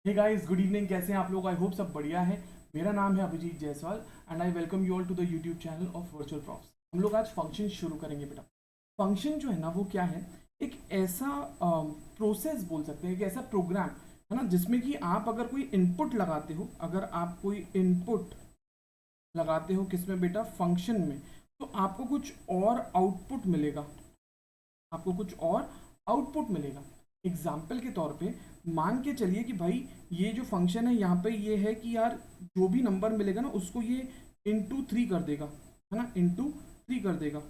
Hey guys, good evening. कैसे हैं आप लोग? आई होप सब बढ़िया है। मेरा नाम है Abhijeet Jaiswal and I welcome you all to the YouTube channel of virtual profs. हम लोग आज फंक्शन शुरू करेंगे बेटा। फंक्शन जो है ना वो क्या है? एक ऐसा प्रोसेस बोल सकते हैं, एक ऐसा प्रोग्राम है ना जिसमें कि आप अगर कोई इनपुट लगाते हो, अगर आप कोई इनपुट लगाते हो किसमें बेटा? फंक्शन में। तो आपको कुछ और आउटपुट मिलेगा, आपको कुछ और आउटपुट मिलेगा। एग्जाम्पल के तौर पे मान के चलिए कि भाई ये जो फंक्शन है यहाँ पे ये है कि यार जो भी नंबर मिलेगा ना उसको ये इंटू थ्री कर देगा, है ना, इंटू थ्री कर देगा।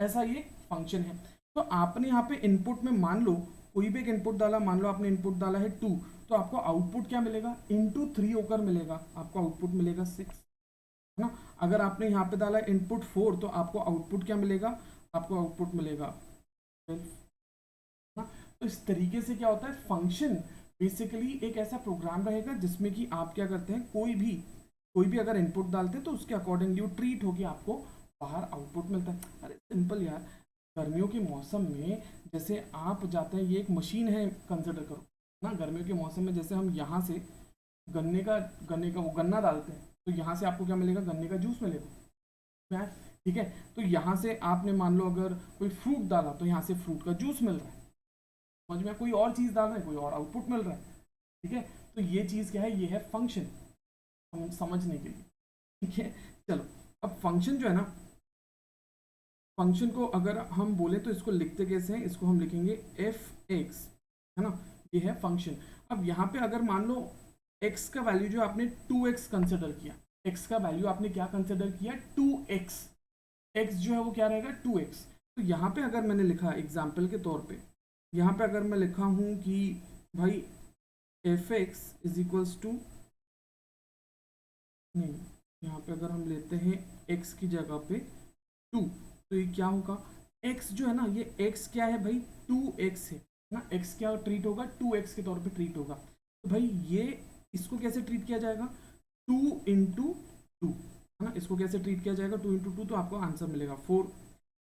ऐसा ये फंक्शन है। तो आपने यहाँ पे इनपुट में मान लो कोई भी एक इनपुट डाला, मान लो आपने इनपुट डाला है टू, तो आपको आउटपुट क्या मिलेगा? इंटू थ्री होकर मिलेगा, आपको आउटपुट मिलेगा सिक्स, है ना। अगर आपने यहाँ पे डाला इनपुट फोर तो आपको आउटपुट क्या मिलेगा? आपको आउटपुट मिलेगा 12। ना, तो इस तरीके से क्या होता है? फंक्शन बेसिकली एक ऐसा प्रोग्राम रहेगा जिसमें कि आप क्या करते हैं, कोई भी अगर इनपुट डालते हैं तो उसके अकॉर्डिंगली वो ट्रीट होके आपको बाहर आउटपुट मिलता है। अरे सिंपल यार। गर्मियों के मौसम में जैसे आप जाते हैं, ये एक मशीन है कंसिडर करो ना। गर्मियों के मौसम में जैसे हम यहाँ से गन्ने का वो गन्ना डालते हैं तो यहाँ से आपको क्या मिलेगा? गन्ने का जूस मिलेगा। ठीक है। तो यहाँ से आपने मान लो अगर कोई फ्रूट डाला तो यहाँ से फ्रूट का जूस मिल रहा है। समझ में? कोई और चीज डाल रहे हैं, कोई और आउटपुट मिल रहा है। ठीक है। तो ये चीज क्या है? ये है फंक्शन, समझने के लिए। ठीक है। चलो, अब फंक्शन जो है ना, फंक्शन को अगर हम बोले तो इसको लिखते कैसे हैं? इसको हम लिखेंगे एफ एक्स, है ना। ये है फंक्शन। अब यहाँ पे अगर मान लो एक्स का वैल्यू जो आपने टू एक्स कंसिडर किया, एक्स का वैल्यू आपने क्या कंसिडर किया? To x. एक्स जो है वो क्या रहेगा? Two X. तो यहाँ पे अगर मैंने लिखा एग्जाम्पल के तौर पे, यहाँ पे अगर मैं लिखा हूँ कि भाई F x is equals to, नहीं, यहाँ पे अगर हम लेते हैं एक्स की जगह पे टू, तो ये क्या होगा? एक्स जो है ना, ये एक्स क्या है भाई? टू एक्स है ना। एक्स क्या ट्रीट होगा? टू एक्स के तौर पे ट्रीट होगा। तो भाई ये इसको कैसे ट्रीट किया जाएगा? टू इंटू टू, है ना। इसको कैसे ट्रीट किया जाएगा? टू इंटू टू, तो आपको आंसर मिलेगा फोर।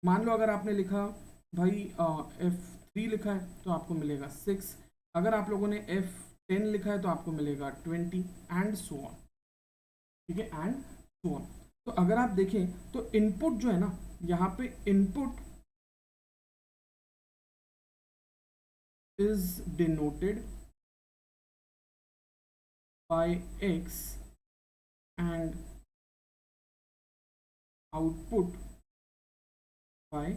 मान लो अगर आपने लिखा भाई एफ थ्री लिखा है तो आपको मिलेगा सिक्स। अगर आप लोगों ने एफ टेन लिखा है तो आपको मिलेगा ट्वेंटी, एंड सो ऑन। ठीक है, एंड सो ऑन। तो अगर आप देखें तो इनपुट जो है ना, यहाँ पे input is denoted by x and output by,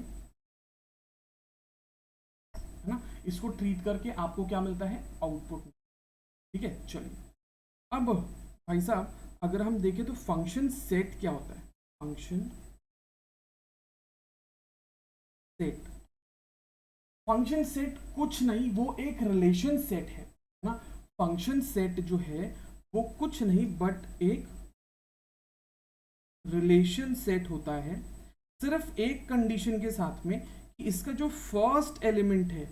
है ना। इसको ट्रीट करके आपको क्या मिलता है? आउटपुट। ठीक है, चलिए। अब भाई साहब अगर हम देखें तो फंक्शन सेट क्या होता है? फंक्शन सेट, फंक्शन सेट कुछ नहीं, वो एक रिलेशन सेट है ना। फंक्शन सेट जो है वो कुछ नहीं बट एक रिलेशन सेट होता है, सिर्फ एक कंडीशन के साथ में कि इसका जो फर्स्ट एलिमेंट है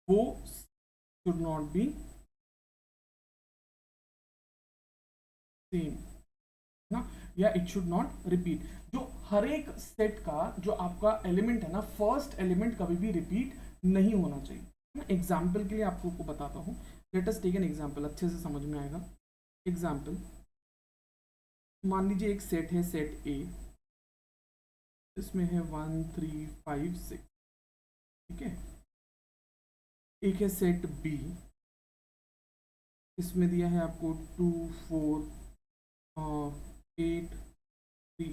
वो शुड नॉट बी सेम ना, या इट शुड नॉट रिपीट। जो हर एक सेट का जो आपका एलिमेंट है ना, फर्स्ट एलिमेंट कभी भी रिपीट नहीं होना चाहिए ना। एग्जाम्पल के लिए आपको को बताता हूँ। Let us take an example, अच्छे से समझ में आएगा। एग्जाम्पल, मान लीजिए एक सेट है, सेट ए। इसमें है वन थ्री फाइव सिक्स। ठीक है। एक है सेट बी, इसमें दिया है आपको two four eight three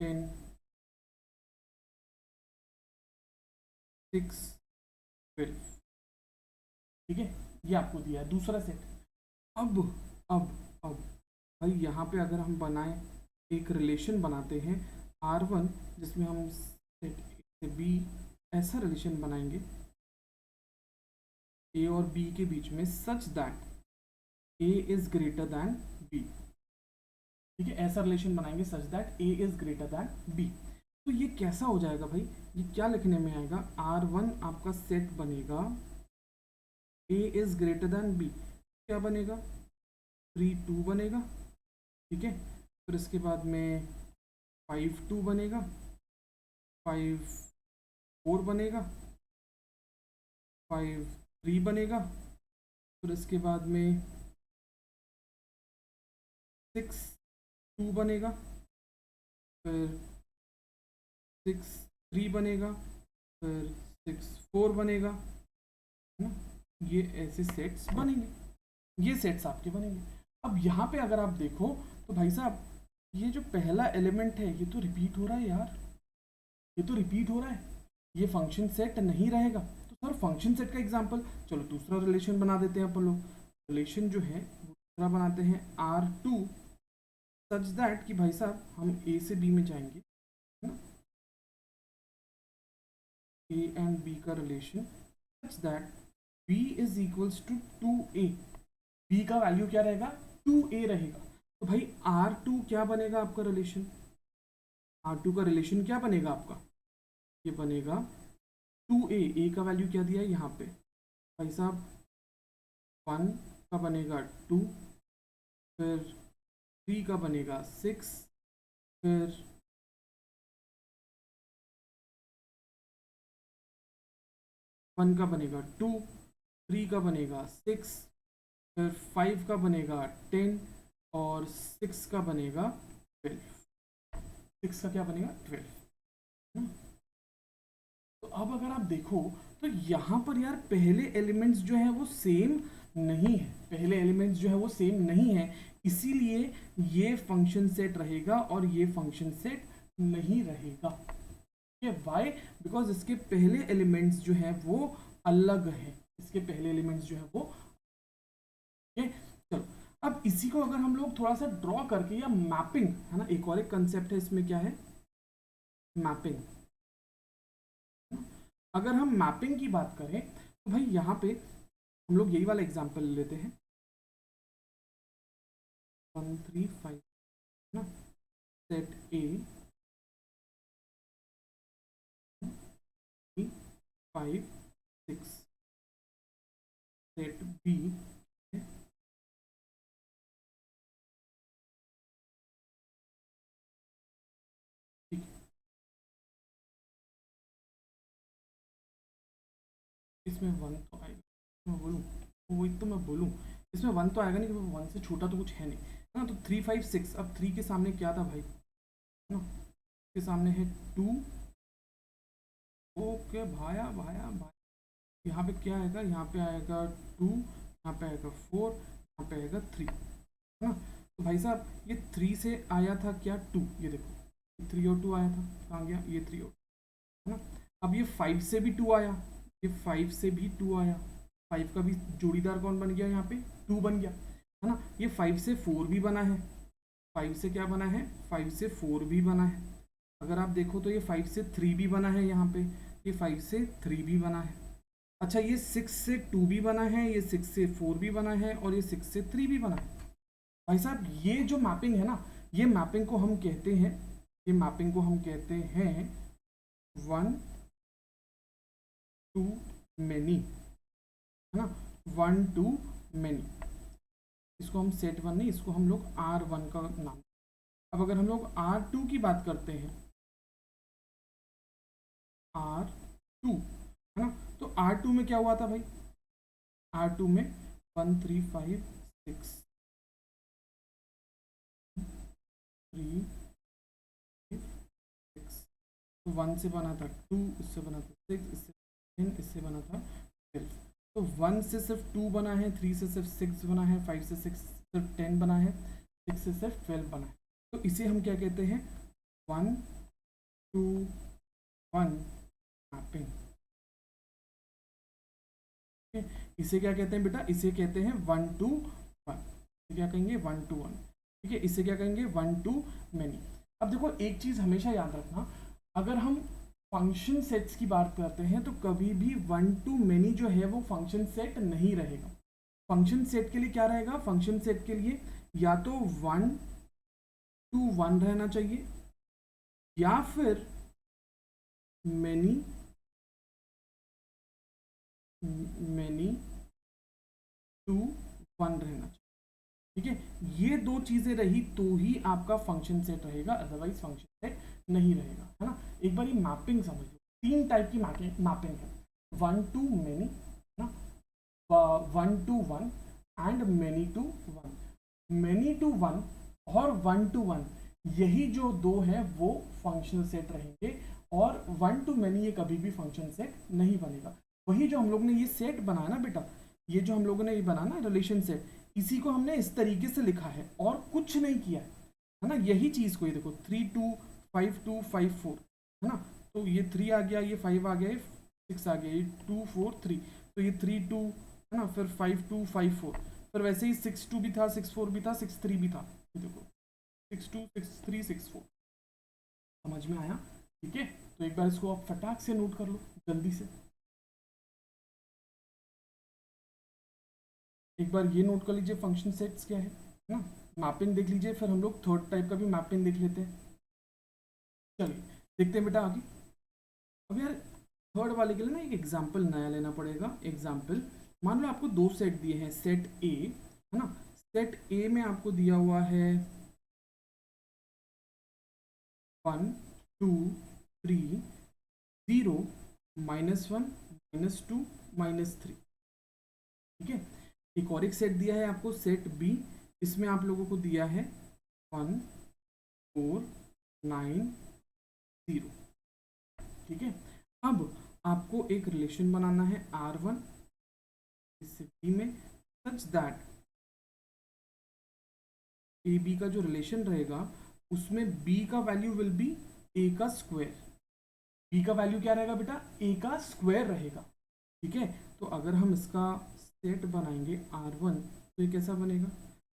ten six twelve. ठीक है, ये आपको दिया है दूसरा सेट। अब अब अब भाई यहाँ पे अगर हम बनाएं, एक रिलेशन बनाते हैं आर वन, जिसमें हम सेट ए से बी ऐसा रिलेशन बनाएंगे ए और बी के बीच में, such that A is greater than B. ठीक है, ऐसा रिलेशन बनाएंगे such that A is greater than B. तो ये कैसा हो जाएगा भाई? ये क्या लिखने में आएगा? आर वन आपका सेट बनेगा ए इज ग्रेटर दैन बी, क्या बनेगा? थ्री टू बनेगा। ठीक है। फिर इसके बाद में फाइव टू बनेगा, फाइव 4 बनेगा, 5 3 बनेगा, फिर इसके बाद में 6 2 बनेगा, फिर 6 3 बनेगा, फिर 6 4 बनेगा, है ना। ये ऐसे सेट्स बनेंगे, ये सेट्स आपके बनेंगे। अब यहाँ पे अगर आप देखो तो भाई साहब ये जो पहला एलिमेंट है ये तो रिपीट हो रहा है यार, ये तो रिपीट हो रहा है, ये फंक्शन सेट नहीं रहेगा। तो सर फंक्शन सेट का एग्जांपल, चलो दूसरा रिलेशन बना देते हैं अपन लोग। रिलेशन जो है वो दूसरा बनाते हैं R2 सच दैट कि भाई साहब हम A से B में जाएंगे, है ना, A एंड B का relation such that B is equals to 2A। B का वैल्यू क्या रहेगा, 2A रहेगा। तो भाई R2 क्या बनेगा आपका रिलेशन, R2 का रिलेशन क्या बनेगा आपका, ये बनेगा 2A। A का वैल्यू क्या दिया है यहाँ पे भाई साहब, 1 का बनेगा 2, फिर 3 का बनेगा 6, फिर 1 का बनेगा 2, 3 का बनेगा 6, फिर 5 का बनेगा 10 और 6 का बनेगा 12। 6 का क्या बनेगा 12। तो अब अगर आप देखो तो यहाँ पर यार पहले एलिमेंट्स जो है वो सेम नहीं है, पहले एलिमेंट्स जो है वो सेम नहीं है, इसीलिए ये फंक्शन सेट रहेगा और ये फंक्शन सेट नहीं रहेगा। वाई, बिकॉज इसके पहले एलिमेंट्स जो है वो अलग है, इसके पहले एलिमेंट्स जो है वो चलो अब इसी को अगर हम लोग थोड़ा सा ड्रॉ करके या मैपिंग, है ना, एक और एक कंसेप्ट है इसमें, क्या है मैपिंग। अगर हम मैपिंग की बात करें तो भाई यहाँ पे हम लोग यही वाला एग्जांपल लेते हैं 1 3 5, ना, सेट A 5 6, सेट B, इसमें 1 तो आएगा, मैं बोलूँ वही तो मैं बोलूँ, इसमें 1 तो आएगा नहीं, क्योंकि 1 से छोटा तो कुछ है नहीं, है ना। तो 3 5 6, अब 3 के सामने क्या था भाई, है ना, के सामने है 2। ओके भाया भाया भाई, यहाँ पे क्या आएगा, यहाँ पे आएगा 2, यहाँ पे आएगा 4, यहाँ पे आएगा 3, है ना। तो भाई साहब ये 3 से आया था क्या 2, ये देखो 3 और 2 आया था, कहाँ गया ये 3 और, है ना। अब ये 5 से भी 2 आया, ये 5 से भी 2 आया, 5 का भी जोड़ीदार कौन बन गया, यहाँ पे 2 बन गया, है ना। ये 5 से 4 भी बना है, 5 से क्या बना है, 5 से 4 भी बना है। अगर आप देखो तो ये 5 से 3 भी बना है, यहाँ पे ये 5 से 3 भी बना है। अच्छा ये 6 से 2 भी बना है, ये 6 से 4 भी बना है, और ये 6 से 3 भी बना है। भाई साहब ये जो मैपिंग है ना, ये मैपिंग को हम कहते हैं, ये मैपिंग को हम कहते हैं 1 to many, है ना, 1 to many। इसको हम सेट 1 नहीं, इसको हम लोग R1 का नाम। अब अगर हम लोग R2 की बात करते हैं, R2, है ना, तो R2 में क्या हुआ था भाई, R2 में 1 3 5 6 3 6, तो 1 से बना था 2, इससे बना था 6, इससे 10, इससे बना था 12। तो 1 से सिर्फ 2 बना है, 3 से सिर्फ 6 बना है, 5 से 6 सिर्फ 10 बना है, 6 से सिर्फ 12 बना है। तो इसे हम क्या कहते हैं, 1 to 1 मैपिंग। इसे क्या कहते हैं बेटा, इसे कहते हैं 1 to 1। क्या कहेंगे 1 to 1, ठीक है। इसे क्या कहेंगे 1 to many। अब देखो एक चीज हमेशा याद रखना, अगर हम फंक्शन सेट्स की बात करते हैं तो कभी भी 1 to many जो है वो फंक्शन सेट नहीं रहेगा। फंक्शन सेट के लिए क्या रहेगा, फंक्शन सेट के लिए या तो 1 to 1 रहना चाहिए, या फिर many to 1 रहना चाहिए, ठीक है। ये दो चीजें रही तो ही आपका फंक्शन सेट रहेगा, अदरवाइज फंक्शन सेट नहीं रहेगा, है ना। एक बार ये मैपिंग समझ लो, तीन टाइप की मैपिंग है, 1 to many ना, 1 to 1 and many to 1। Many to 1 और 1 to 1 यही जो दो है वो फंक्शनल सेट रहेंगे, और 1 to many ये कभी भी फंक्शन सेट नहीं बनेगा। वही जो हम लोग ने ये सेट बनाया ना बेटा, ये जो हम लोगों ने ये बनाया ना रिलेशन सेट, इसी को हमने इस तरीके से लिखा है और कुछ नहीं किया है ना। यही चीज को ये देखो 3 2 5 2 5 4 है ना, तो ये 3 आ गया, ये 5 आ गया, ये 6 आ गया, ये 2 4 3, तो ये 3 2 है ना, फिर 5 2 5 4, फिर वैसे ही 6 2 भी था, 6 4 भी था, 6 3 भी था, ये देखो 6 2 6 3 6 4। समझ में आया? ठीक है, तो एक बार इसको आप फटाक से नोट कर लो जल्दी से। एक बार ये नोट कर लीजिए फंक्शन सेट्स क्या है ना। मैपिंग देख लीजिए, फिर हम लोग थर्ड टाइप का भी मैपिंग देख लेते हैं। चलिए देखते हैं बेटा आगे। अब यार थर्ड वाले के लिए ना एक एग्जाम्पल नया लेना पड़ेगा। एग्जाम्पल, मान लो आपको दो सेट दिए हैं, सेट ए है ना, सेट ए में आपको दिया हुआ है 1 2 3 0 -1 -2 -3। ठीक है, एक और एक सेट दिया है आपको सेट बी, इसमें आप लोगों को दिया है 1 4 9 0। ठीक है, अब आपको एक रिलेशन बनाना है R1 इस बी में, सच दैट ए बी का जो रिलेशन रहेगा उसमें बी का वैल्यू विल बी ए का स्क्वायर। बी का वैल्यू क्या रहेगा बेटा? ए का स्क्वायर रहेगा। ठीक है, तो अगर हम इसका सेट बनाएंगे R1 तो ये कैसा बनेगा?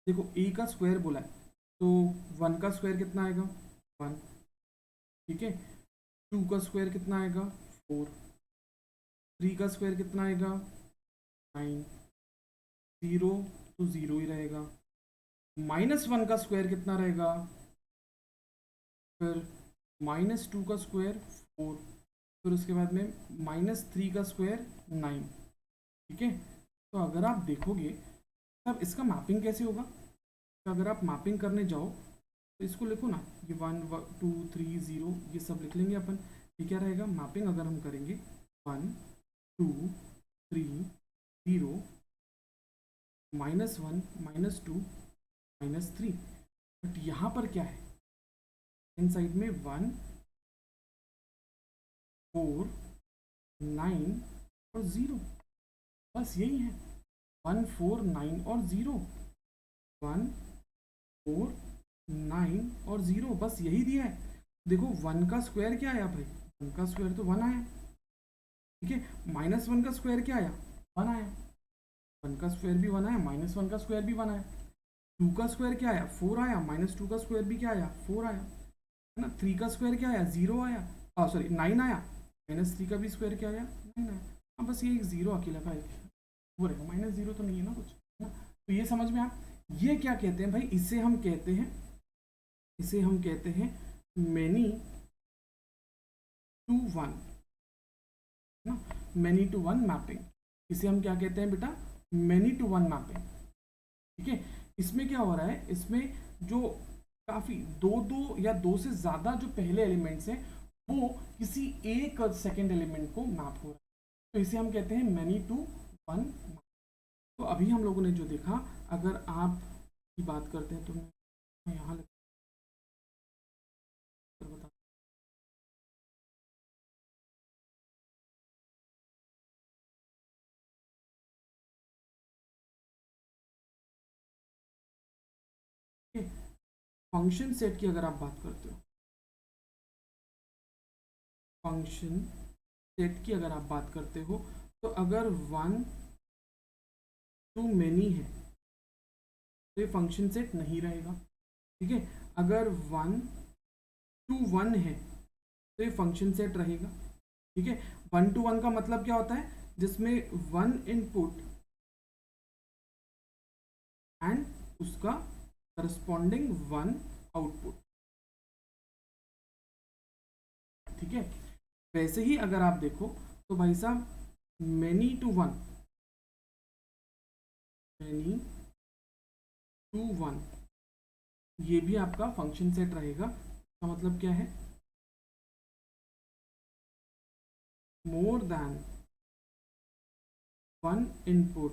देखो ए का स्क्वायर बोला है, तो 1 का स्क्वायर कितना आएगा? 1। ठीक है, 2 का स्क्वायर कितना आएगा? 4। 3 का स्क्वायर कितना आएगा? 9। 0 तो 0 ही रहेगा। -1 का स्क्वायर कितना रहेगा? फिर -2 का स्क्वायर 4, फिर उसके बाद में -3 का स्क्वायर 9। ठीक है, तो अगर आप देखोगे तब इसका मैपिंग कैसे होगा? तो अगर आप मैपिंग करने जाओ तो इसको लिखो ना, ये 1 2 3 0 ये सब लिख लेंगे अपन। ये क्या रहेगा मैपिंग? अगर हम करेंगे 1 2 3 0 -1 -2 -3, बट यहाँ पर क्या है? इन साइड में 1 4 9 और 0, बस यही है। 1 4 9 और 0, 1 4 9 और 0, बस यही दिया है। देखो 1 का स्क्वायर क्या आया भाई? 1 का स्क्वायर तो 1 आया। ठीक है, -1 का स्क्वायर क्या आया? 1 आया। 1 का स्क्वायर भी 1 आया, -1 का स्क्वायर भी 1 आया। 2 का स्क्वायर क्या आया? 4 आया। -2 का स्क्वायर भी क्या आया? 4 आया, है ना। 3 का स्क्वायर क्या आया? 0 आया, सॉरी 9 आया। -3 का भी स्क्वायर क्या आया? 9 आया। अब बस ये एक 0 अकेला का वो रहेगा, -0 तो नहीं है ना कुछ, है ना। तो ये समझ में आप, ये क्या कहते हैं भाई? इसे हम कहते हैं मेनी टू 1 ना, मेनी टू 1 मैपिंग। इसे हम क्या कहते हैं बेटा? Many to 1 mapping. ठीक है, इसमें क्या हो रहा है? इसमें जो काफी दो या दो से ज्यादा जो पहले एलिमेंट्स हैं वो किसी एक सेकेंड एलिमेंट को मैप हो रहा है, तो इसे हम कहते हैं मेनी टू 1। तो अभी हम लोगों ने जो देखा, अगर आप की बात करते हैं तो मैं यहाँ बता, फंक्शन सेट की अगर आप बात करते हो, फंक्शन सेट की अगर आप बात करते हो, तो अगर 1 टू मेनी है तो ये फंक्शन सेट नहीं रहेगा। ठीक है, अगर 1 टू 1 है तो ये फंक्शन सेट रहेगा। ठीक है, 1 टू 1 का मतलब क्या होता है? जिसमें 1 इनपुट एंड उसका करस्पॉन्डिंग 1 आउटपुट। ठीक है, वैसे ही अगर आप देखो तो भाई साहब मेनी टू 1, मेनी टू 1 ये भी आपका फंक्शन सेट रहेगा। इसका मतलब क्या है? more than one input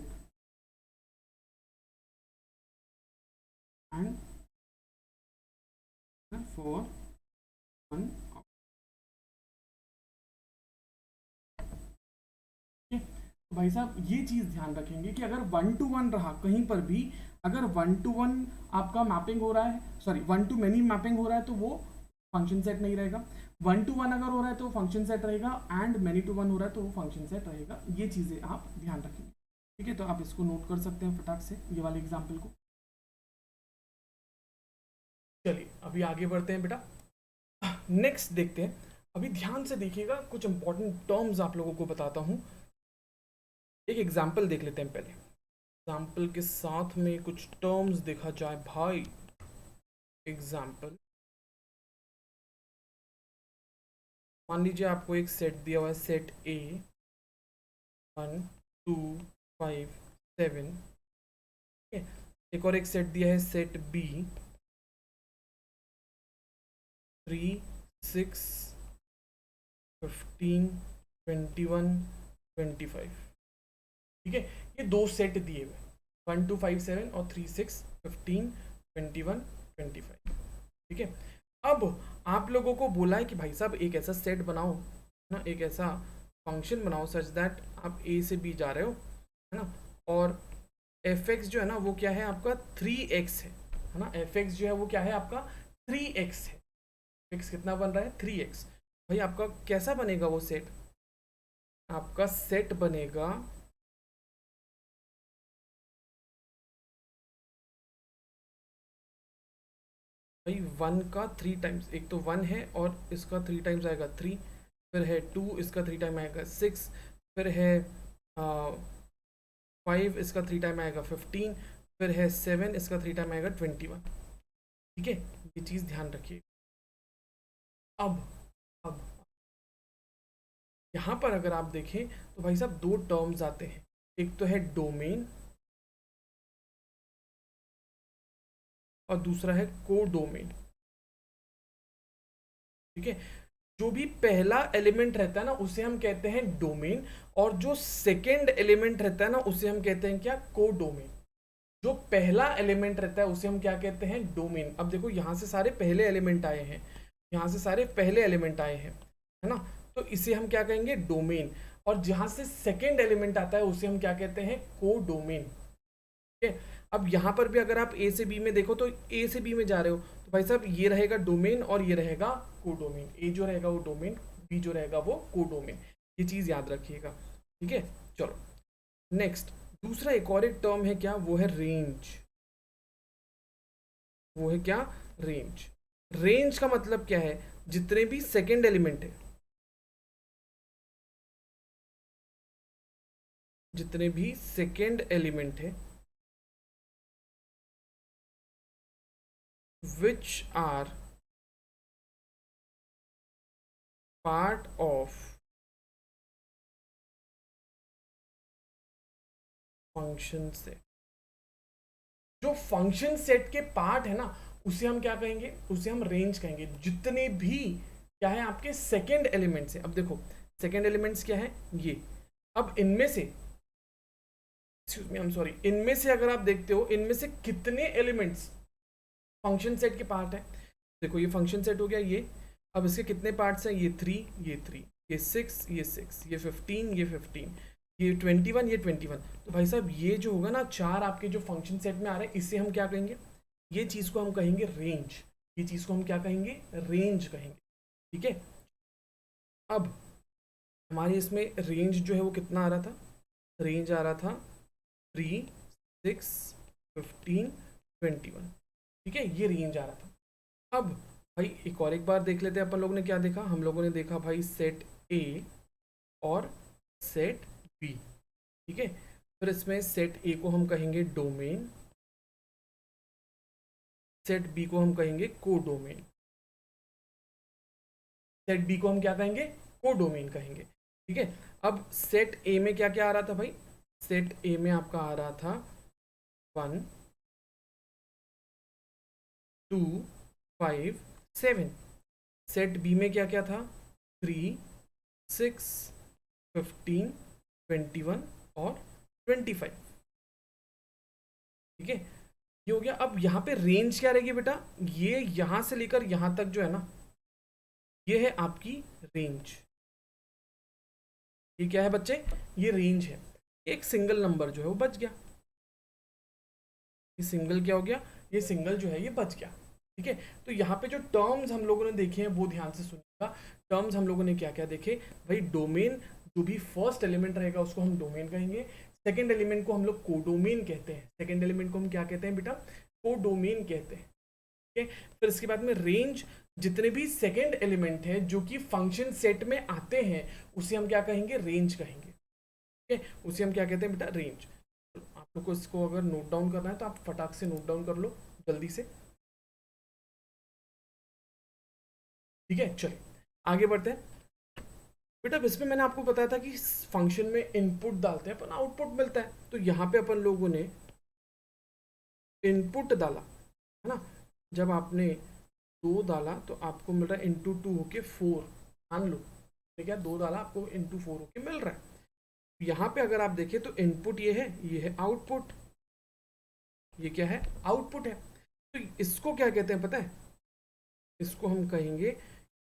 and for one output. तो भाई साहब ये चीज ध्यान रखेंगे कि अगर 1 to 1 रहा कहीं पर भी, अगर 1 to 1 आपका मैपिंग हो रहा है, सॉरी 1 to many मैपिंग हो रहा है, तो वो फंक्शन सेट नहीं रहेगा। 1 to 1 अगर हो रहा है तो फंक्शन सेट रहेगा, एंड many to 1 हो रहा है तो वो फंक्शन सेट रहेगा। ये चीजें आप ध्यान रखेंगे, ठीक है। तो आप इसको नोट कर सकते हैं फटाक से, ये वाले एग्जाम्पल को। चलिए अभी आगे बढ़ते हैं बेटा, नेक्स्ट देखते हैं। अभी ध्यान से देखिएगा, कुछ इंपॉर्टेंट टर्म्स आप लोगों को बताता हूं। एक एग्जाम्पल देख लेते हैं पहले, एग्जाम्पल के साथ में कुछ टर्म्स देखा जाए भाई। एग्जाम्पल, मान लीजिए आपको एक सेट दिया हुआ है, सेट ए 1 2 5 7, एक और एक सेट दिया है सेट बी 3 6 15 21 25, ठीक है। ये दो सेट दिए हुए 1 2 5 7 और 3 6 15 21 25, ठीक है। अब आप लोगों को बोला है कि भाई साहब एक ऐसा सेट बनाओ ना, एक ऐसा फंक्शन बनाओ सच दैट आप ए से बी जा रहे हो, है ना, और एफ एक्स जो है ना वो क्या है आपका 3x है ना, एफ एक्स जो है वो क्या है आपका 3x है। एक्स कितना बन रहा है 3x। भाई आपका कैसा बनेगा वो सेट, आपका सेट बनेगा भाई 1 का 3 टाइम्स, एक तो 1 है और इसका 3 टाइम्स आएगा 3, फिर है 2 इसका 3 टाइम आएगा 6, फिर है 5 इसका 3 टाइम आएगा 15, फिर है 7 इसका 3 टाइम आएगा 21, ठीक है। ये चीज़ ध्यान रखिए। अब यहाँ पर अगर आप देखें तो भाई साहब दो टर्म्स आते हैं, एक तो है डोमेन और दूसरा है कोडोमेन, ठीक है। जो भी पहला एलिमेंट रहता है ना उसे हम कहते हैं डोमेन, और जो सेकेंड एलिमेंट रहता है ना उसे हम कहते हैं क्या, कोडोमेन। जो पहला एलिमेंट रहता है उसे हम क्या कहते हैं, डोमेन। अब देखो यहाँ से सारे पहले एलिमेंट आए हैं, यहाँ से सारे पहले एलिमेंट आए हैं, है ना, तो इसे हम क्या कहेंगे, डोमेन। और जहाँ से सेकेंड एलिमेंट आता है उसे हम क्या कहते हैं, कोडोमेन, ठीक है। अब यहाँ पर भी अगर आप ए से बी में देखो तो ए से बी में जा रहे हो तो भाई साहब ये रहेगा डोमेन और ये रहेगा कोडोमेन, ए जो रहेगा वो डोमेन, बी जो रहेगा वो कोडोमेन। ये चीज याद रखिएगा, ठीक है। चलो नेक्स्ट, दूसरा एक और एक टर्म है क्या, वो है रेंज। वो है क्या, रेंज। रेंज का मतलब क्या है, जितने भी सेकेंड एलिमेंट है, जितने भी सेकेंड एलिमेंट है which are part of function set. जो फंक्शन सेट के पार्ट है ना उसे हम क्या कहेंगे, उसे हम रेंज कहेंगे। जितने भी क्या है आपके सेकेंड एलिमेंट्स है, अब देखो सेकेंड एलिमेंट्स क्या है ये, अब इनमें say excuse me I am sorry, इनमें से अगर आप देखते हो इनमें से कितने एलिमेंट्स फंक्शन सेट के पार्ट है। देखो ये फंक्शन सेट हो गया ये, अब इसके कितने पार्ट्स हैं, ये 3 ये 3 ये 6 ये 6 ये 15 ये 15 ये 21 ये 21। तो भाई साहब ये जो होगा ना चार आपके जो फंक्शन सेट में आ रहे हैं इसे हम क्या कहेंगे, ये चीज़ को हम कहेंगे रेंज। ये चीज़ को हम क्या कहेंगे, रेंज कहेंगे, ठीक है। अब हमारे इसमें रेंज जो है वो कितना आ रहा था, रेंज आ रहा था 3 6 15 21, ठीक है, ये रेंज आ रहा था। अब भाई एक और एक बार देख लेते हैं अपन लोगों ने क्या देखा, हम लोगों ने देखा भाई सेट ए और सेट बी, ठीक है। फिर इसमें सेट ए को हम कहेंगे डोमेन, सेट बी को हम कहेंगे कोडोमेन, सेट बी को हम क्या कहेंगे, कोडोमेन कहेंगे, ठीक है। अब सेट ए में क्या क्या आ रहा था भाई, सेट ए में आपका आ रहा था 1 2 5 7। सेट बी में क्या क्या था, 3 6 15, 21 और 25। ठीक है, ये हो गया। अब यहाँ पे रेंज क्या रहेगी बेटा, ये यहां से लेकर यहां तक जो है ना, ये है आपकी रेंज। ये क्या है बच्चे, ये रेंज है। एक सिंगल नंबर जो है वो बच गया, ये सिंगल क्या हो गया, ये सिंगल जो है ये बच गया। ठीक है, तो यहाँ पे जो टर्म्स हम लोगों ने देखे हैं वो ध्यान से सुनिएगा। टर्म्स हम लोगों ने क्या क्या देखे भाई, डोमेन, जो भी फर्स्ट एलिमेंट रहेगा उसको हम डोमेन कहेंगे। सेकंड एलिमेंट को हम लोग कोडोमेन कहते हैं। सेकंड एलिमेंट को हम क्या कहते हैं बेटा, कोडोमेन कहते हैं। ठीक है, फिर इसके बाद में रेंज, जितने भी सेकंड एलिमेंट है जो कि फंक्शन सेट में आते हैं उसे हम क्या कहेंगे, रेंज कहेंगे। ठीक है, उसे हम क्या कहते हैं बेटा, रेंज। आप लोग को इसको अगर नोट डाउन करना है तो आप फटाक से नोट डाउन कर लो जल्दी से। ठीक है, चलिए आगे बढ़ते हैं बेटा। इसमें मैंने आपको बताया था कि फंक्शन में इनपुट डालते हैं अपन, आउटपुट मिलता है। तो यहाँ पे अपन लोगों ने इनपुट डाला है ना, जब आपने 2 डाला तो आपको मिल रहा है इंटू 2 होके 4, मान लो। ठीक है, 2 डाला आपको इंटू 4 होके मिल रहा है। यहाँ पे अगर आप देखें तो इनपुट ये है आउटपुट, ये क्या है, आउटपुट है। तो इसको क्या कहते हैं पता है, इसको हम कहेंगे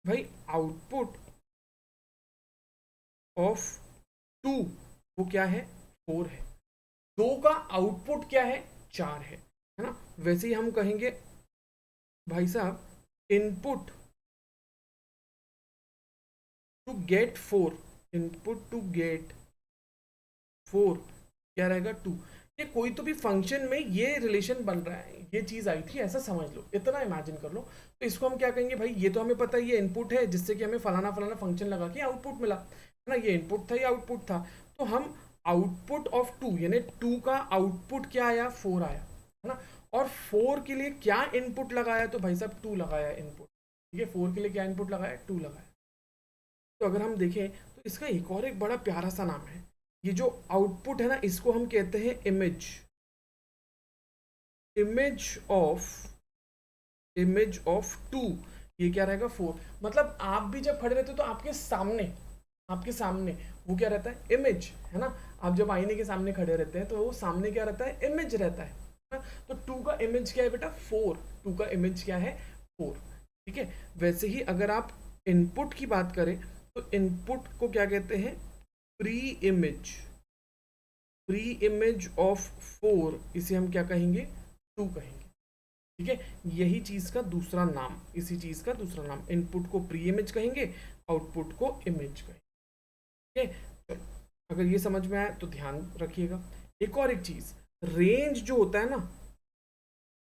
भाई आउटपुट ऑफ 2, वो क्या है, 4 है। 2 का आउटपुट क्या है, 4 है ना। वैसे ही हम कहेंगे भाई साहब input to gate 4, input to gate 4 क्या रहेगा, 2। ये कोई तो भी फंक्शन में ये रिलेशन बन रहा है, ये चीज आई थी ऐसा समझ लो, इतना इमेजिन कर लो। तो इसको हम क्या कहेंगे भाई, ये तो हमें पता है ये इनपुट है जिससे कि हमें फलाना फलाना फंक्शन लगा के आउटपुट मिला है ना, ये इनपुट था, ये आउटपुट था। तो हम आउटपुट ऑफ 2 यानी 2 का आउटपुट क्या आया, 4 आया है ना। और 4 के लिए क्या इनपुट लगाया, तो भाई साहब 2 लगाया इनपुट। ठीक है, 4 के लिए क्या इनपुट लगाया, 2 लगाया। तो अगर हम देखें तो इसका एक और एक बड़ा प्यारा सा नाम है, ये जो आउटपुट है ना इसको हम कहते हैं इमेज, इमेज ऑफ 2। ये क्या रहेगा, 4। मतलब आप भी जब खड़े रहते हो तो आपके सामने वो क्या रहता है, इमेज है ना। आप जब आईने के सामने खड़े रहते हैं तो वो सामने क्या रहता है, इमेज रहता है ना? तो 2 का इमेज क्या है बेटा, 4। 2 का इमेज क्या है, 4। ठीक है, वैसे ही अगर आप इनपुट की बात करें तो इनपुट को क्या कहते हैं, प्री इमेज ऑफ 4, इसे हम क्या कहेंगे, 2 कहेंगे। ठीक है, यही चीज का दूसरा नाम, इसी चीज का दूसरा नाम, इनपुट को प्री इमेज कहेंगे, आउटपुट को इमेज कहेंगे। ठीक है, चलो अगर ये समझ में आया तो ध्यान रखिएगा। एक चीज, रेंज जो होता है ना,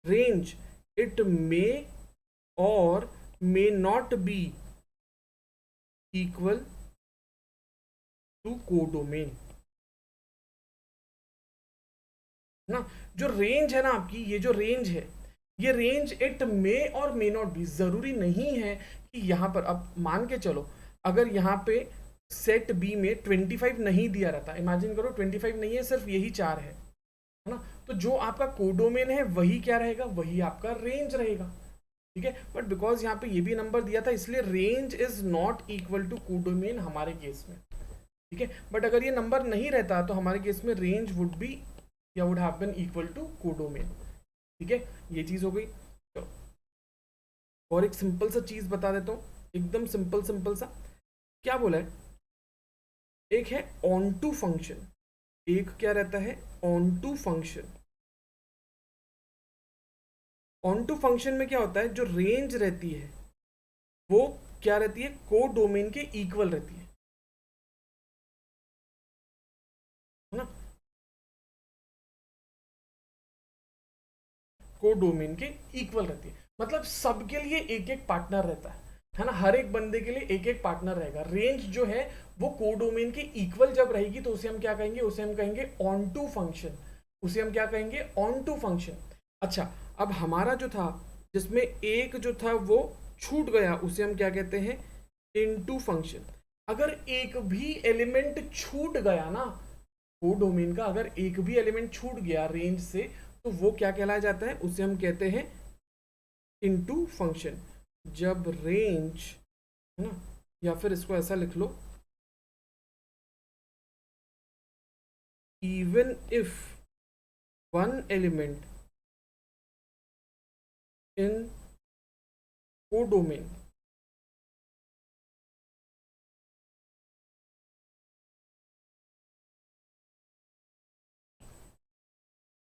रेंज इट मे और may not be equal to codomain ना। जो रेंज है ना आपकी, ये जो रेंज है, ये रेंज इट मे और मे नॉट बी, जरूरी नहीं है कि यहां पर, अब मान के चलो अगर यहाँ पे सेट बी में 25 नहीं दिया रहता, इमेजिन करो 25 नहीं है, सिर्फ यही 4 है ना, तो जो आपका कोडोमेन है वही क्या रहेगा, वही आपका रेंज रहेगा। ठीक है, बट बिकॉज यहाँ पे ये भी नंबर दिया था इसलिए range is not equal to codomain हमारे केस में। ठीक है, बट अगर ये नंबर नहीं रहता तो हमारे केस में रेंज वुड बी या would have been equal to codomain. ठीक है, ये चीज हो गई। तो और एक सिंपल सा चीज बता देता हूं, एकदम सिंपल सा। क्या बोला है, एक है ऑन टू फंक्शन, एक क्या रहता है, onto function. Onto function में क्या होता है, जो रेंज रहती है वो क्या रहती है, कोडोमेन के इक्वल रहती है ना, कोडोमेन के इक्वल रहती है। मतलब सबके लिए एक एक पार्टनर रहता है ना, हर एक बंदे के लिए एक एक पार्टनर रहेगा। रेंज जो है वो कोडोमेन के इक्वल जब रहेगी तो उसे हम क्या कहेंगे, उसे हम कहेंगे ऑन टू फंक्शन, उसे हम क्या कहेंगे, ऑन टू फंक्शन। अच्छा, अब हमारा जो था जिसमें एक जो था वो छूट गया उसे हम क्या कहते हैं, इनटू फंक्शन। अगर एक भी एलिमेंट छूट गया ना कोडोमेन का, अगर एक भी एलिमेंट छूट गया रेंज से तो वो क्या कहलाया जाता है, उसे हम कहते हैं इनटू फंक्शन। जब रेंज है ना, या फिर इसको ऐसा लिख लो, even if one element in codomain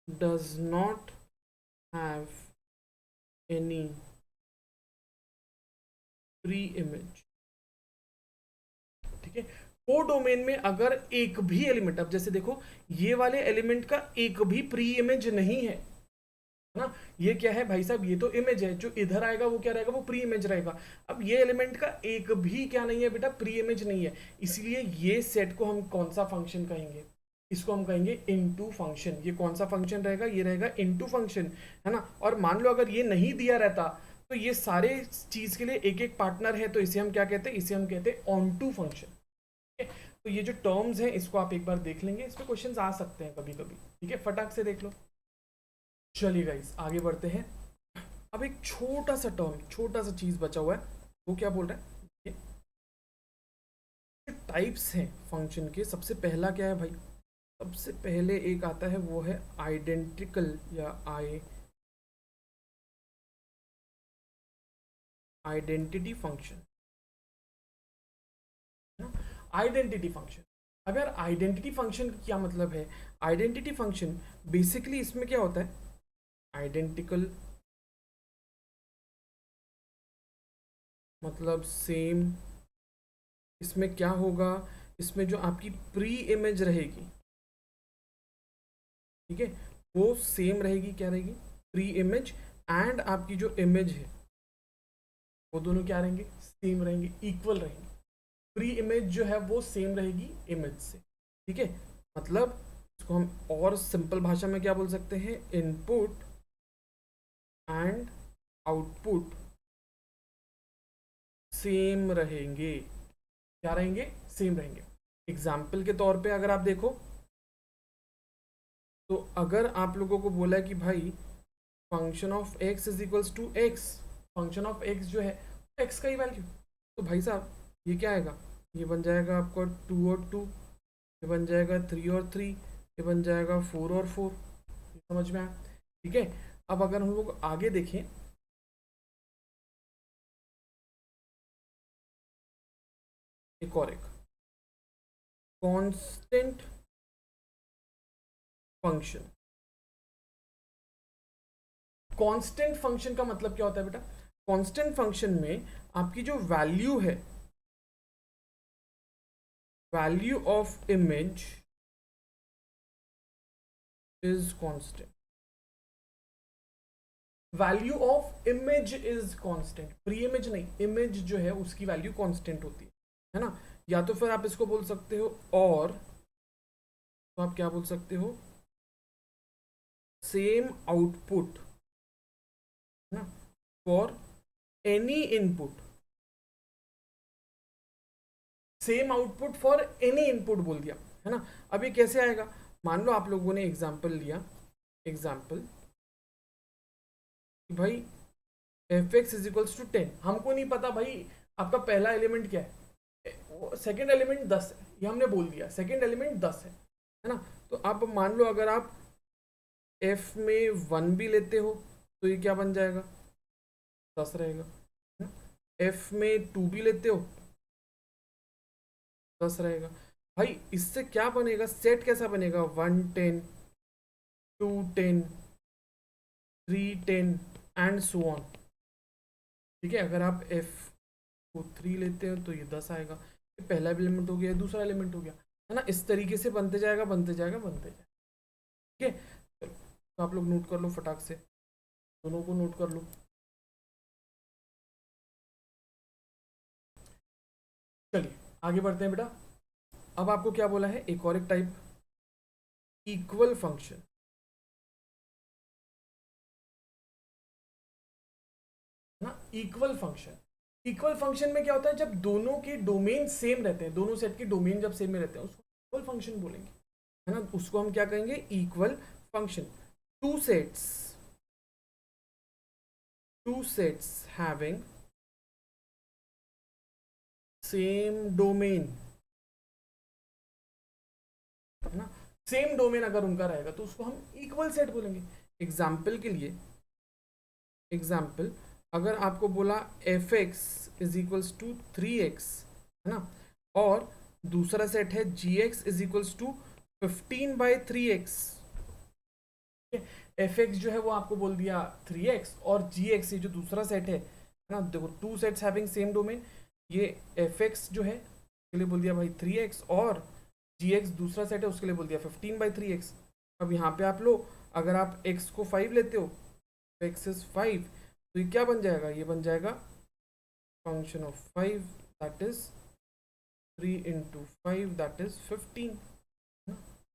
does not have any pre image, ठीक है। कोडोमेन में अगर एक भी एलिमेंट, अब जैसे देखो ये वाले एलिमेंट का एक भी प्री इमेज नहीं है ना, ये क्या है भाई साहब, ये तो इमेज है, जो इधर आएगा वो क्या रहेगा, वो प्री इमेज रहेगा। अब ये एलिमेंट का एक भी क्या नहीं है बेटा, प्री इमेज नहीं है, इसलिए ये सेट को हम कौन सा फंक्शन कहेंगे, इसको हम कहेंगे इनटू फंक्शन। ये कौन सा फंक्शन रहेगा, ये रहेगा इनटू फंक्शन, है ना। और मान लो अगर ये नहीं दिया रहता तो ये सारे चीज के लिए एक एक पार्टनर है, तो इसे हम क्या कहते हैं, इसे हम कहते हैं ऑन टू फंक्शन। तो ये जो टर्म्स हैं इसको आप एक बार देख लेंगे, इस पे क्वेश्चंस आ सकते हैं कभी कभी, ठीक है, फटाक से देख लो। चलिए गाइस आगे बढ़ते हैं। अब एक छोटा सा टर्म, छोटा सा चीज बचा हुआ है, वो क्या बोल रहा है, टाइप्स हैं फंक्शन के। सबसे पहला क्या है भाई, सबसे पहले एक आता है वो है आइडेंटिकल या आइडेंटिटी फंक्शन, आइडेंटिटी फंक्शन। अगर आइडेंटिटी फंक्शन क्या मतलब है, आइडेंटिटी फंक्शन बेसिकली इसमें क्या होता है, आइडेंटिकल मतलब सेम। इसमें क्या होगा, इसमें जो आपकी प्री इमेज रहेगी, ठीक है, वो सेम रहेगी, क्या रहेगी, प्री इमेज, एंड आपकी जो इमेज है वो दोनों क्या रहेंगे, सेम रहेंगे, इक्वल रहेंगे। प्री इमेज जो है वो सेम रहेगी इमेज से, ठीक है। मतलब इसको हम और सिंपल भाषा में क्या बोल सकते हैं, इनपुट एंड आउटपुट सेम रहेंगे, क्या रहेंगे, सेम रहेंगे। एग्जाम्पल के तौर पे अगर आप देखो, तो अगर आप लोगों को बोला है कि भाई function of x is equals to x, function of x जो है एक्स का ही वैल्यू, तो भाई साहब ये क्या आएगा, ये बन जाएगा आपका 2 और 2, ये बन जाएगा 3 और 3, ये बन जाएगा 4 और 4, समझ में आया, ठीक है। अब अगर हम लोग आगे देखें, एक और एक कांस्टेंट फंक्शन। कांस्टेंट फंक्शन का मतलब क्या होता है बेटा, कांस्टेंट फंक्शन में आपकी जो वैल्यू है, value of image is constant, value of image is constant, pre image नहीं, इमेज जो है उसकी वैल्यू कांस्टेंट होती है ना। या तो फिर आप इसको बोल सकते हो, और तो आप क्या बोल सकते हो, सेम आउटपुट ना for any input, same output for any input बोल दिया, है ना। अब ये कैसे आएगा, मान लो आप लोगों ने एग्जाम्पल लिया, एग्जाम्पल भाई F x is equals to 10, हमको नहीं पता भाई आपका पहला एलिमेंट क्या है, सेकेंड एलिमेंट 10 है, ये हमने बोल दिया सेकेंड एलिमेंट 10 है ना। तो आप मान लो अगर आप एफ में 1 भी लेते हो तो ये क्या बन जाएगा, 10 रहेगा, एफ में 2 भी लेते हो 10 रहेगा। भाई इससे क्या बनेगा, सेट कैसा बनेगा, 1 10 2 10 3 10 एंड सो ऑन, ठीक है। अगर आप एफ को 3 लेते हो तो ये 10 आएगा, ये पहला एलिमेंट हो गया, दूसरा एलिमेंट हो गया, है ना। इस तरीके से बनते जाएगा बनते जाएगा बनते जाएगा, ठीक है। चलो तो आप लोग नोट कर लो फटाक से, दोनों को नोट कर लो। चलिए आगे बढ़ते हैं बेटा। अब आपको क्या बोला है, एक और एक टाइप, इक्वल फंक्शन ना, इक्वल फंक्शन। इक्वल फंक्शन में क्या होता है, जब दोनों के डोमेन सेम रहते हैं, दोनों सेट के डोमेन जब सेम में रहते हैं उसको इक्वल फंक्शन बोलेंगे, है ना। उसको हम क्या कहेंगे, equal function. Two sets, two sets having same domain, है ना, सेम डोमेन अगर उनका रहेगा तो उसको हम इक्वल सेट बोलेंगे। एग्जाम्पल के लिए, एग्जाम्पल अगर आपको बोला F x is equals to 3x, है ना, और दूसरा सेट है G X is equals to 15/3x। F X जो है वो आपको बोल दिया 3x, और जी एक्स ये जो दूसरा सेट है ना, देखो two sets having same domain, ये एफ एक्स जो है उसके लिए बोल दिया भाई 3x, और जी एक्स दूसरा सेट है उसके लिए बोल दिया 15/3x। अब यहाँ पे आप लो, अगर आप x को 5 लेते हो, x इज 5, तो ये क्या बन जाएगा, ये बन जाएगा function of 5 that is 3 into 5 that is 15।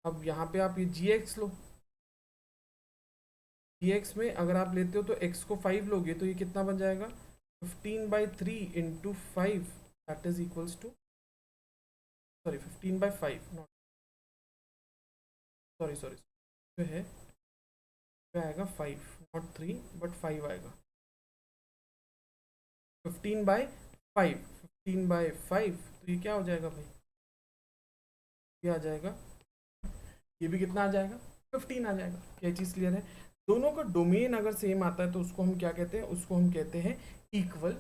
अब यहाँ पे आप ये जी एक्स लो, जी एक्स में अगर आप लेते हो तो x को 5 लोगे तो ये कितना बन जाएगा 15/3 into 5 that is equals to, sorry 15/5 not, sorry जो है क्या आएगा 5 नॉट 3 बट 5 आएगा, 15/5, 15/5 तो ये क्या हो जाएगा भाई, ये आ जाएगा, ये भी कितना आ जाएगा 15 आ जाएगा। क्या चीज़ क्लियर है? दोनों का डोमेन अगर सेम आता है तो उसको हम क्या कहते हैं, उसको हम कहते हैं इक्वल।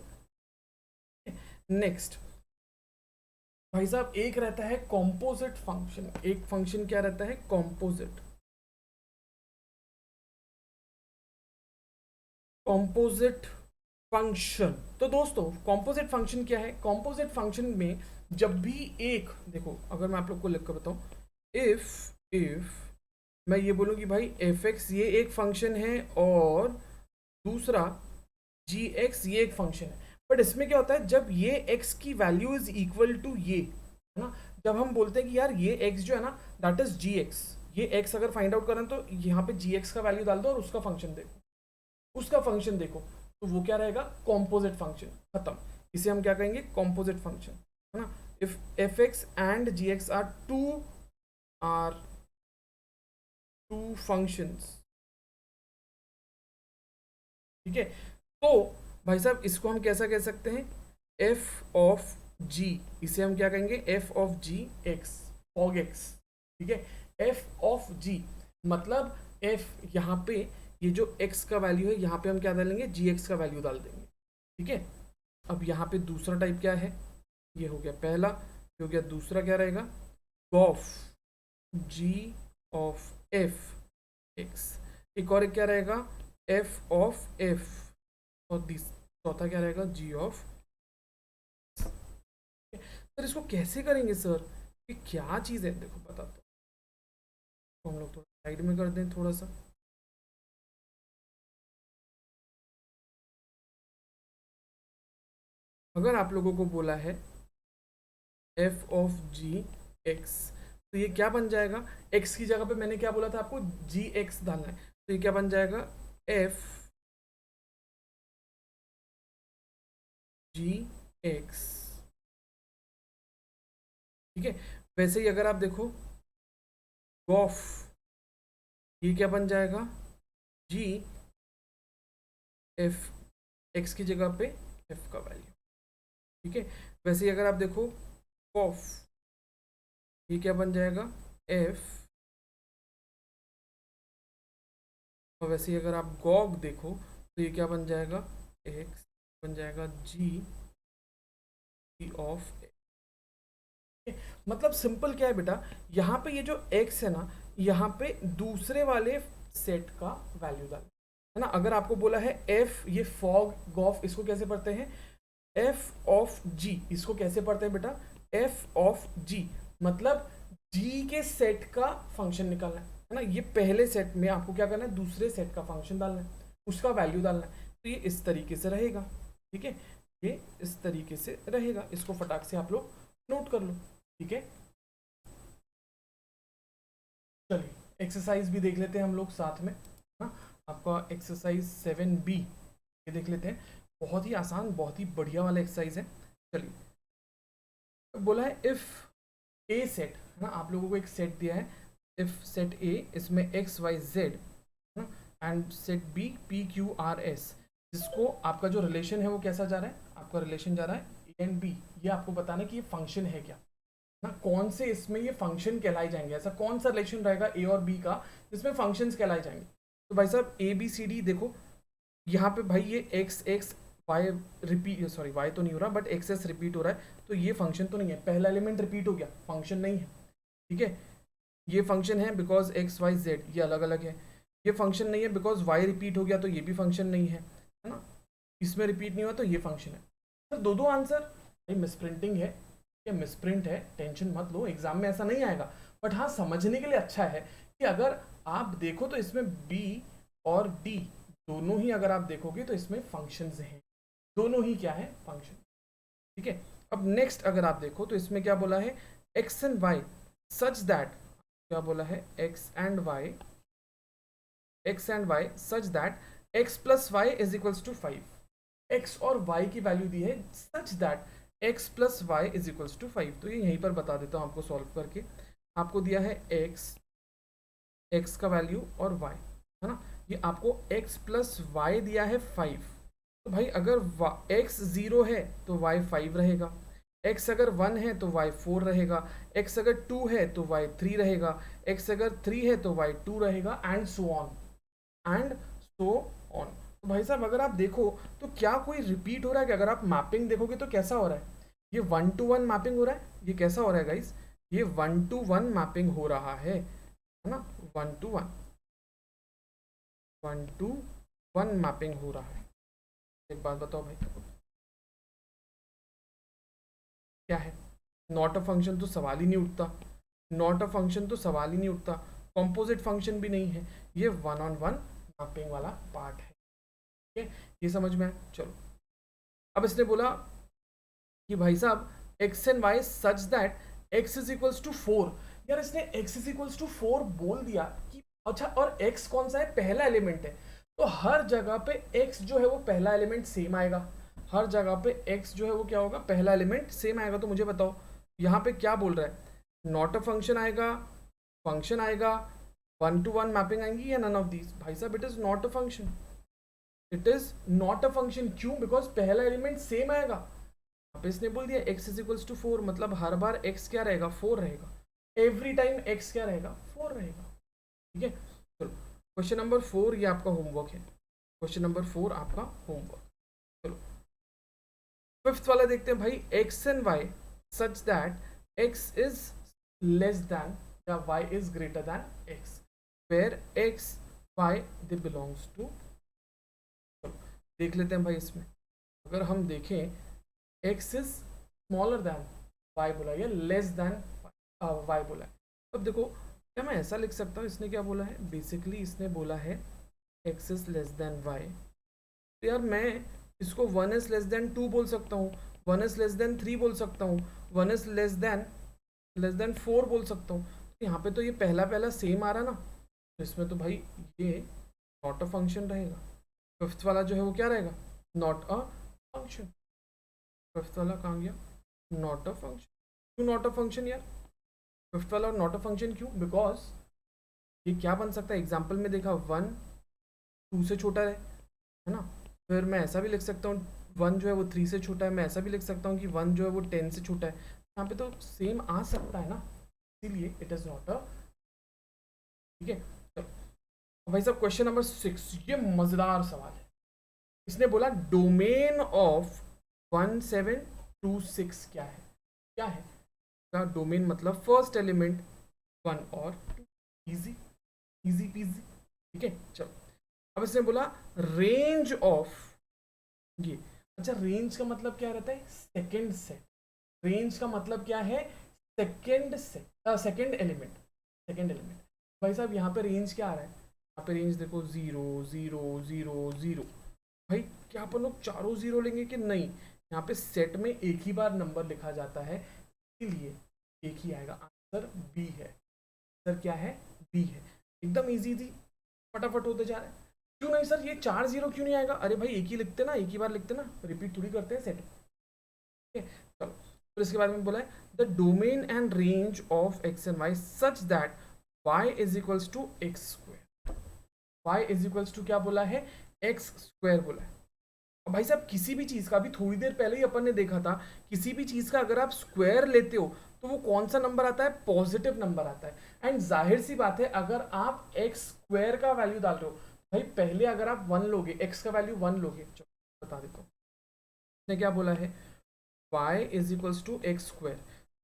नेक्स्ट भाई साहब, एक रहता है कॉम्पोजिट फंक्शन, एक फंक्शन क्या रहता है कॉम्पोजिट, कॉम्पोजिट फंक्शन। तो दोस्तों कॉम्पोजिट फंक्शन क्या है, कॉम्पोजिट फंक्शन में जब भी एक, देखो अगर मैं आप लोग को लिख कर बताऊं, इफ मैं ये बोलूँ कि भाई एफ एक्स ये एक फंक्शन है और दूसरा जी एक्स ये एक फंक्शन है, बट इसमें क्या होता है जब ये x की वैल्यू इज इक्वल टू ये, है ना, जब हम बोलते हैं कि यार ये x जो है ना दैट इज जी एक्स, ये x अगर फाइंड आउट करें तो यहाँ पे जी एक्स का वैल्यू डाल दो और उसका फंक्शन देखो, उसका फंक्शन देखो, तो वो क्या रहेगा कॉम्पोजिट फंक्शन, खत्म। इसे हम क्या कहेंगे कॉम्पोजिट फंक्शन, है ना। If f x and g x are two functions, ठीक है, तो भाई साहब इसको हम कैसा कह सकते हैं, एफ ऑफ जी, इसे हम क्या कहेंगे f of g x, fog x, ठीक है, एफ ऑफ जी मतलब एफ, यहाँ पे ये जो x का वैल्यू है यहाँ पे हम क्या डालेंगे जी एक्स का वैल्यू डाल देंगे, ठीक है। अब यहाँ पे दूसरा टाइप क्या है, ये हो गया पहला, ये हो गया दूसरा, क्या रहेगा gof g of f x, एक और एक क्या रहेगा एफ ऑफ एफ, और चौथा क्या रहेगा जी ऑफ। सर इसको कैसे करेंगे सर, ये क्या चीज़ है, देखो बताता हूँ, तो हम लोग थोड़ा साइड में कर दें थोड़ा सा, अगर आप लोगों को बोला है एफ ऑफ जी एक्स, तो ये क्या बन जाएगा, x की जगह पे मैंने क्या बोला था आपको जी एक्स डालना है, तो ये क्या बन जाएगा एफ जी एक्स, ठीक है। वैसे ही अगर आप देखो गॉफ, ये क्या बन जाएगा जी एफ, एक्स की जगह पे एफ का वैल्यू, ठीक है। वैसे ही अगर आप देखो कॉफ, ये क्या बन जाएगा एफ, और वैसे ही अगर आप गॉग देखो तो ये क्या बन जाएगा एक्स, बन जाएगा जी ऑफ, मतलब सिंपल क्या है बेटा, यहाँ पे ये जो x है ना, यहाँ पे दूसरे वाले सेट का वैल्यू डाल, है ना। अगर आपको बोला है f, ये फॉग गॉफ, इसको कैसे पढ़ते हैं f ऑफ g, इसको कैसे पढ़ते हैं बेटा f ऑफ g, मतलब g के सेट का फंक्शन निकालना है ना। ये पहले सेट में आपको क्या करना है दूसरे सेट का फंक्शन डालना है, उसका वैल्यू डालना है, तो ये इस तरीके से रहेगा, ठीक है, ये इस तरीके से रहेगा, इसको फटाक से आप लोग नोट कर लो, ठीक है। चलिए एक्सरसाइज भी देख लेते हैं हम लोग साथ में, ना, आपका एक्सरसाइज 7B ये देख लेते हैं, बहुत ही आसान बहुत ही बढ़िया वाला एक्सरसाइज है। चलिए बोला है इफ ए सेट, है ना, आप लोगों को एक सेट दिया है, इफ सेट ए, इसमें x y z, and set B p q r s, जिसको आपका जो रिलेशन है वो कैसा जा रहा है, आपका रिलेशन जा रहा है ए एंड बी, ये आपको बताना है कि ये फंक्शन है क्या, ना, कौन से इसमें ये फंक्शन कहलाए जाएंगे, ऐसा कौन सा रिलेशन रहेगा ए और बी का जिसमें फंक्शंस कहलाए जाएंगे। तो भाई साहब ए बी सी डी देखो, यहाँ पे भाई ये x x y repeat, sorry y तो नहीं हो रहा बट एक्स एस रिपीट हो रहा है, तो ये फंक्शन तो नहीं है, पहला एलिमेंट रिपीट हो गया, फंक्शन नहीं है। ठीक है, ये फंक्शन है बिकॉज एक्स वाई जेड ये अलग अलग है, ये फंक्शन नहीं है बिकॉज वाई रिपीट हो गया तो ये भी फंक्शन नहीं है ना, इसमें रिपीट नहीं हुआ तो ये फंक्शन है। सर दो आंसर, भाई मिसप्रिंटिंग है, ये मिसप्रिंट है, टेंशन मत लो, एग्जाम में ऐसा नहीं आएगा, बट हाँ समझने के लिए अच्छा है कि अगर आप देखो तो इसमें बी और डी दोनों ही अगर आप देखोगे तो इसमें फंक्शंस हैं, दोनों ही क्या है, फंक्शन। ठीक है, अब नेक्स्ट अगर आप देखो तो इसमें क्या बोला है, x and y such that, क्या बोला है, x and y such that x plus y is equals to 5, x और वाई की वैल्यू दी है such that x plus y is equals to 5। तो ये यहीं पर बता देता हूँ आपको सॉल्व करके, आपको दिया है एक्स का वैल्यू और वाई है ना, ये आपको एक्स प्लस वाई दिया है 5, तो भाई अगर एक्स 0 है तो वाई 5 रहेगा, एक्स अगर 1 है तो वाई 4 रहेगा, एक्स अगर 2 है तो वाई 3 रहेगा, एक्स अगर 3 है तो वाई 2 रहेगा, and so on and so on. तो भाई साहब अगर आप देखो तो क्या कोई रिपीट हो रहा है कि, अगर आप मैपिंग देखोगे तो कैसा हो रहा है, ये 1 to 1 मैपिंग हो रहा है, ये कैसा हो रहा है गाइस, ये 1 to 1 मैपिंग हो रहा है ना, 1 to 1 मैपिंग हो रहा है। एक बात बताओ भाई, क्या है, नॉट अ फंक्शन तो सवाल ही नहीं उठता, नॉट अ फंक्शन तो सवाल ही नहीं उठता, कॉम्पोजिट फंक्शन भी नहीं है, ये 1 on 1 मैपिंग वाला पार्ट है। ठीक है, ये समझ में आया। चलो अब इसने बोला कि भाई साहब x and y such that x is equals to 4, यार इसने एक्स इज इक्वल्स टू 4 बोल दिया कि अच्छा, और एक्स कौन सा है, पहला एलिमेंट है, तो हर जगह पे एक्स जो है वो पहला एलिमेंट सेम आएगा, हर जगह पे एक्स जो है वो क्या होगा, पहला एलिमेंट सेम आएगा। तो मुझे बताओ यहाँ पे क्या बोल रहा है, नॉट अ फंक्शन आएगा, फंक्शन आएगा, 1 to 1 मैपिंग आएंगी या नन ऑफ दीज। भाई साहब it is not a function, it is not a function, क्यों, बिकॉज पहला एलिमेंट सेम आएगा। यहाँ पे इसने बोल दिया x इज इक्वल्स टू 4, मतलब हर बार x क्या रहेगा, 4 रहेगा, एवरी टाइम x क्या रहेगा, 4 रहेगा। ठीक है, चलो क्वेश्चन नंबर 4 ये आपका होमवर्क है, क्वेश्चन नंबर 4 आपका होमवर्क। चलो फिफ्थ वाला देखते हैं भाई, x and y such that x is less than या y is greater than x, where x y they belongs to. देख लेते हैं भाई, इसमें अगर हम देखें x is smaller than y बोला या लेस दैन y बोला है, अब देखो क्या मैं ऐसा लिख सकता हूँ, इसने क्या बोला है, बेसिकली इसने बोला है x is less then y, तो यार मैं इसको 1 इज लेस देन 2 बोल सकता हूँ, 1 इज लेस देन 3 बोल सकता हूँ, 1 इज लेस देन 4 बोल सकता हूँ। तो यहाँ पे तो ये पहला पहला सेम आ रहा ना, तो इसमें तो भाई ये नॉट अ फंक्शन रहेगा, फिफ्थ वाला जो है वो क्या रहेगा, नॉट अ फंक्शन। फिफ्थ वाला कहाँ गया, नॉट अ फंक्शन, क्यों नॉट अ फंक्शन यार, फिफ्थ वाला नॉट अ फंक्शन क्यों, बिकॉज ये क्या बन सकता है, एग्जाम्पल में देखा 1 2 से छोटा है ना, फिर मैं ऐसा भी लिख सकता हूँ 1 जो है वो 3 से छोटा है, मैं ऐसा भी लिख सकता हूँ कि 1 जो है वो 10 से छोटा है, यहाँ पे तो सेम आ सकता है ना, इसीलिए इट इज नॉट अ। ठीक है, चलो भाई साहब क्वेश्चन नंबर 6, ये मजेदार सवाल है, इसने बोला डोमेन ऑफ 1726 क्या है, क्या है का डोमेन, मतलब फर्स्ट एलिमेंट 1 और 2, इजी इजी पीजी। ठीक है, चलो अब इसने बोला रेंज ऑफ ये, अच्छा रेंज का मतलब क्या रहता है, सेकंड सेट, रेंज का मतलब क्या है, second set, second element, second element. भाई साहब यहाँ पे रेंज क्या आ रहा है, यहाँ पे रेंज देखो 0 0 0 0, भाई क्या अपन लोग चारों 0 लेंगे कि नहीं, यहाँ पे सेट में एक ही बार नंबर लिखा जाता है, इसीलिए एक ही आएगा, आंसर बी है, आंसर क्या है, बी है, एकदम इजी थी, फटाफट होते जा रहे हैं। क्यों नहीं सर, ये 4 0 क्यों नहीं आएगा, अरे भाई एक ही लिखते ना, एक ही बार लिखते ना, रिपीट थोड़ी करते हैं सेट। ठीक है, चलो फिर इसके बाद में बोला है the domain and range of x and y such that y is equals to x square, y is equals to क्या बोला है, एक्स स्क्वायर बोला है। अब भाई साहब किसी भी चीज का, अभी थोड़ी देर पहले ही अपन ने देखा था, किसी भी चीज का अगर आप स्क्वायर लेते हो तो वो कौन सा नंबर आता है, पॉजिटिव नंबर आता है। एंड जाहिर सी बात है अगर आप एक्स स्क्वायर का वैल्यू डाल रहे हो, भाई पहले अगर आप 1 लोगे, एक्स का वैल्यू 1 लोगे, चलो बता देता हूँ ने क्या बोला है, y is equals to x square.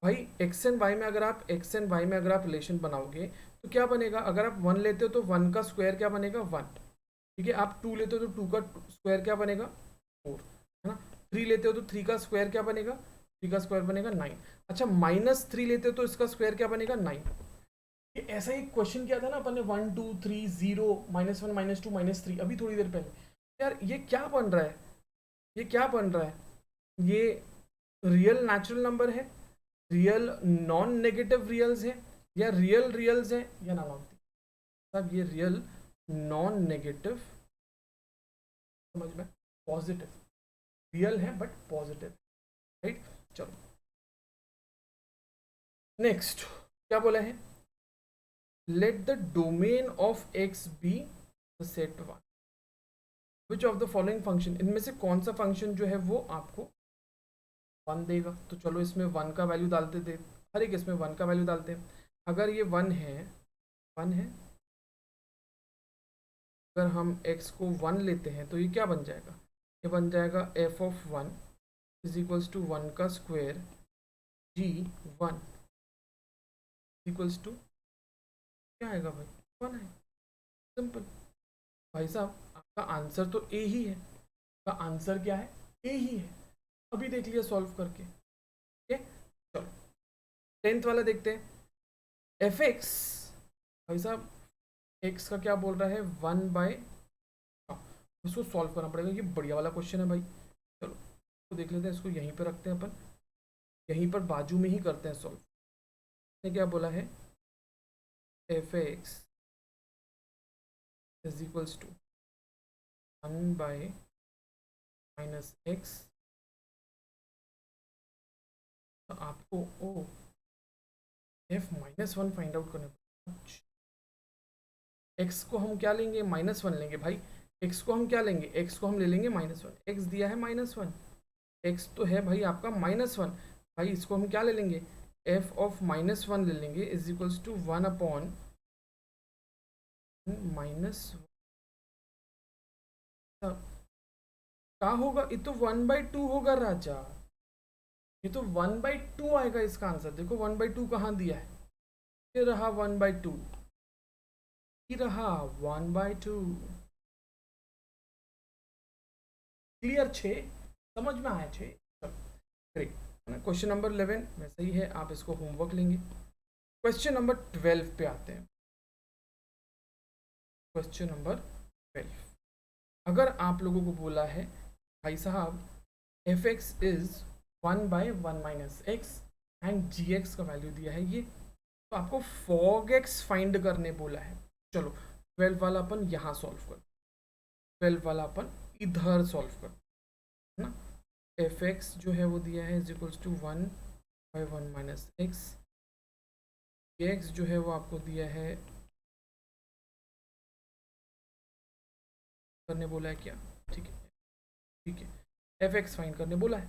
भाई एक्स एंड वाई में अगर आप रिलेशन बनाओगे तो क्या बनेगा, अगर आप 1 लेते हो तो 1 का स्क्वायर क्या बनेगा, 1। ठीक है, आप 2 लेते हो तो 2 का स्क्वायर क्या बनेगा, 4, है ना। 3 लेते हो तो 3 का स्क्वायर क्या बनेगा, 3 का स्क्वायर बनेगा 9। अच्छा -3 लेते हो तो इसका स्क्वायर क्या बनेगा, 9। ये ऐसा ही क्वेश्चन किया था ना अपन ने, 1 2 3 0 -1 -2 -3, अभी थोड़ी देर पहले। यार ये क्या बन रहा है, ये क्या बन रहा है, ये रियल नेचुरल नंबर है, रियल नॉन नेगेटिव रियल्स है, या रियल रियल्स है, या ना मानती सब, ये रियल नॉन नेगेटिव, समझ में, पॉजिटिव, रियल है बट पॉजिटिव, राइट। चलो नेक्स्ट क्या बोला है, let the domain of x be the set 1, which of the following function, इनमें से कौन सा फंक्शन जो है वो आपको 1 देगा। तो चलो इसमें 1 का वैल्यू डालते थे, हर एक इसमें 1 का वैल्यू डालते हैं। अगर ये 1 है, 1 है, अगर हम x को 1 लेते हैं तो ये क्या बन जाएगा, ये बन जाएगा f of 1 is equals to 1 का स्क्वायर g 1 इक्वल्स टू क्या आएगा भाई, 1 है, सिंपल। भाई साहब आपका आंसर तो ए ही है, आपका आंसर क्या है, ए ही है, अभी देख लिया सॉल्व करके। ठीक है, चलो 10th वाला देखते हैं, एफ एक्स, भाई साहब एक्स का क्या बोल रहा है, 1 बाय, इसको सॉल्व करना पड़ेगा, ये बढ़िया वाला क्वेश्चन है भाई। चलो तो देख लेते हैं, इसको यहीं पर रखते हैं अपन, यहीं पर बाजू में ही करते हैं सॉल्व। ने क्या बोला है, f x is equals to 1 by -x, तो आपको ओ f -1 फाइंड आउट करने पड़ेगा। x को हम क्या लेंगे, -1 लेंगे भाई, x को हम क्या लेंगे, x को हम ले लेंगे -1, x दिया है -1, x तो है भाई आपका -1, भाई इसको हम क्या ले लेंगे, f ऑफ -1 ले लेंगे इज इक्वल्स टू 1 अपॉन -1, क्या होगा, ये तो 1/2 होगा राजा, ये तो 1/2 आएगा इसका आंसर। देखो 1/2 कहाँ दिया है, ये रहा 1/2, ये रहा 1/2, क्लियर 6, समझ में आया 6। ग्रेट, क्वेश्चन नंबर 11 वैसे ही है, आप इसको होमवर्क लेंगे। क्वेश्चन नंबर 12 पे आते हैं। क्वेश्चन नंबर 12, अगर आप लोगों को बोला है भाई साहब f x is 1 by 1 minus x and g x का वैल्यू दिया है ये, तो आपको फॉग एक्स फाइंड करने बोला है। चलो 12 वाला अपन यहाँ सॉल्व कर, 12 वाला अपन इधर सॉल्व कर, है ना। एफ एक्स जो है वो दिया है is equals to 1 by 1 minus x, x जो है वो आपको दिया है, करने बोला है क्या, ठीक है ठीक है, एफ एक्स फाइंड करने बोला है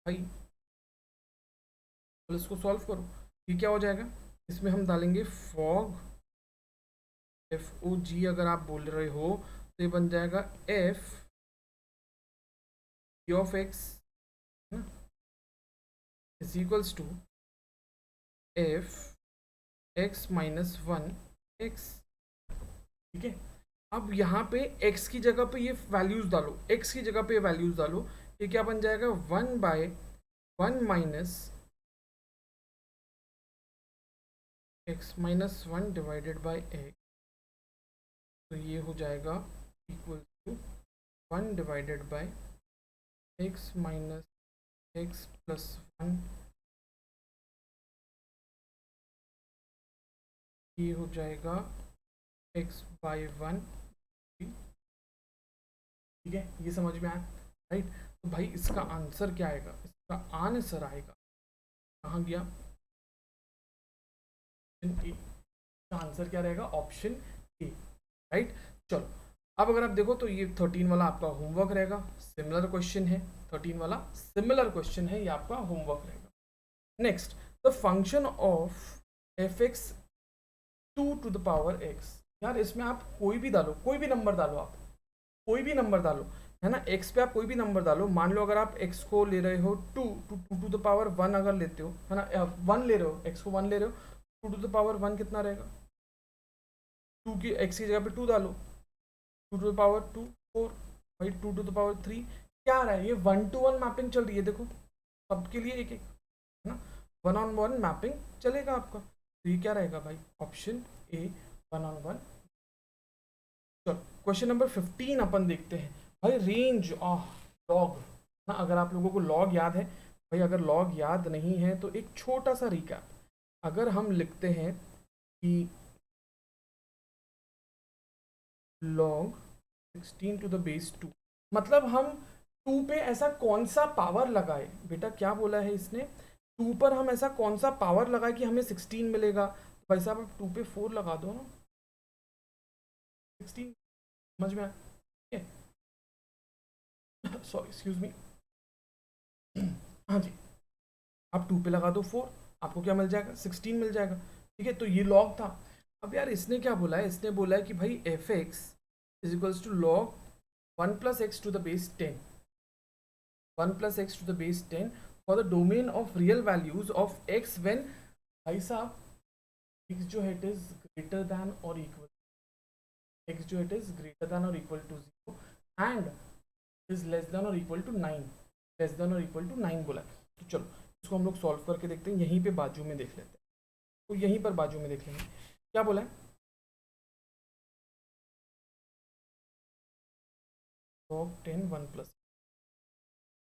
भाई, तो इसको सॉल्व करो। ये क्या हो जाएगा, इसमें हम डालेंगे फॉग, एफ ओ जी अगर आप बोल रहे हो तो ये बन जाएगा f p of x is equals to f x minus 1 x. ठीक है, अब यहाँ पे x की जगह पे ये वैल्यूज डालो, x की जगह पे ये वैल्यूज डालो, ये क्या बन जाएगा 1 by 1 minus x minus 1 divided by x, तो ये हो जाएगा equal to 1 divided by x minus x plus 1, ये हो जाएगा x बाय 1। ठीक है, ये समझ में आया, राइट। तो भाई इसका आंसर क्या आएगा, इसका आंसर आएगा, कहाँ गया, इसका आंसर क्या रहेगा, ऑप्शन ए, राइट। चलो अब अगर आप देखो तो ये 13 वाला आपका होमवर्क रहेगा, सिमिलर क्वेश्चन है, 13 वाला सिमिलर क्वेश्चन है, ये आपका होमवर्क रहेगा। Next the function of f x 2 to the power x. यार इसमें आप कोई भी डालो, कोई भी नंबर डालो, आप कोई भी नंबर डालो, है ना, x पे आप कोई भी नंबर डालो। मान लो अगर आप x को ले रहे हो 2 टू द पावर 1 अगर लेते हो, है ना, 1 ले रहे हो, x को 1 ले रहे हो, 2 टू द पावर 1 कितना रहेगा, 2 की x की जगह पे 2 डालो, 2 टू द पावर 2 4, भाई 2 टू द पावर 3 क्या आ रहा है, ये 1-to-1 मैपिंग चल रही है, देखो सबके लिए एक एक, है ना, 1-on-1 मैपिंग चलेगा आपका। तो ये क्या रहेगा भाई, ऑप्शन ए 1-on-1। चलो क्वेश्चन नंबर 15 अपन देखते हैं भाई, रेंज ऑफ लॉग ना। अगर आप लोगों को लॉग याद है भाई, अगर लॉग याद नहीं है तो एक छोटा सा रिकैप, अगर हम लिखते हैं कि लॉग 16 टू द बेस 2, मतलब हम 2 पे ऐसा कौन सा पावर लगाए, बेटा क्या बोला है इसने, 2 पर हम ऐसा कौन सा पावर लगाए कि हमें 16 मिलेगा। तो भाई साहब आप 2 पे 4 लगा दो ना, 16 समझ में आया, सॉरी एक्सक्यूज मी, हाँ जी, आप 2 पे लगा दो 4, आपको क्या मिल जाएगा, 16 मिल जाएगा। ठीक है, तो ये लॉग था। अब यार इसने क्या बोला है, इसने बोला है कि भाई F x is equals to log 1 plus x to the base 10, 1 plus x to the base 10 for the domain of real values of x when, भाई साहब एक्स जो है इट इज ग्रेटर दैन और इक्वल, एक्स जो it is greater than और equal to 0 and is less than और equal to 9, less than और equal to 9 बोला। तो चलो इसको हम लोग सॉल्व करके देखते हैं, यहीं पे बाजू में देख लेते हैं, तो यहीं पर बाजू में देख लेंगे क्या बोला है, log 10 1 plus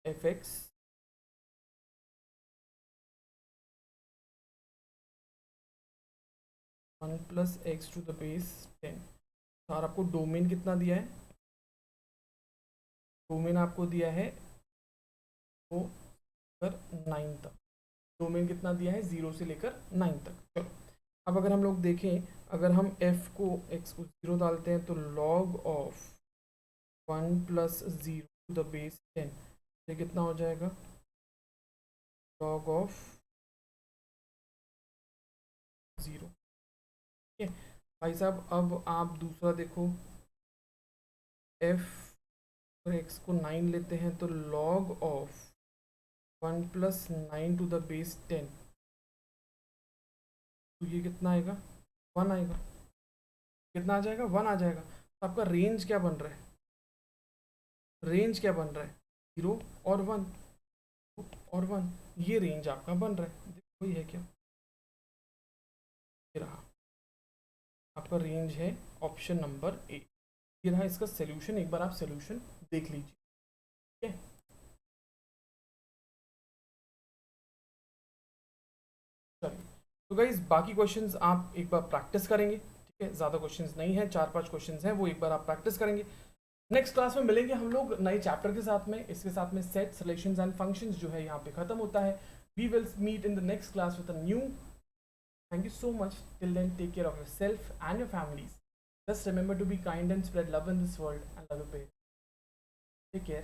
f x one plus x to the base 10। Sir आपको डोमेन कितना दिया है, डोमेन आपको दिया है वो 9 तक, डोमेन कितना दिया है 0 से लेकर 9 तक। चलो अब अगर हम लोग देखें, अगर हम f को x को 0 डालते हैं तो log of 1 plus 0 to the base 10, ये कितना हो जाएगा, log ऑफ 0। ठीक है भाई साहब, अब आप दूसरा देखो, f और x को 9 लेते हैं तो log of 1 plus 9 to the base 10, तो ये कितना आएगा, 1 आएगा, कितना आ जाएगा, 1 आ जाएगा। तो आपका रेंज क्या बन रहा है, रेंज क्या बन रहा है, 0 और 1 और 1, ये रेंज आपका बन रहा है, वही है क्या, ये रहा आपका रेंज है ऑप्शन नंबर ए। ये रहा इसका सोल्यूशन, एक बार आप सोल्यूशन देख लीजिए। ठीक है, चलिए तो गाइज बाकी क्वेश्चंस आप एक बार प्रैक्टिस करेंगे। ठीक है, ज़्यादा क्वेश्चंस नहीं है, 4-5 क्वेश्चंस हैं, वो एक बार आप प्रैक्टिस करेंगे। नेक्स्ट क्लास में मिलेंगे हम लोग नए चैप्टर के साथ में, इसके साथ में सेट्स रिलेशंस एंड फंक्शंस जो है यहाँ पे खत्म होता है। We will meet in the next class with a new. Thank you so much. Till then, take care of yourself and your families. Just remember to be kind and spread love in this world and love your parents. Take care.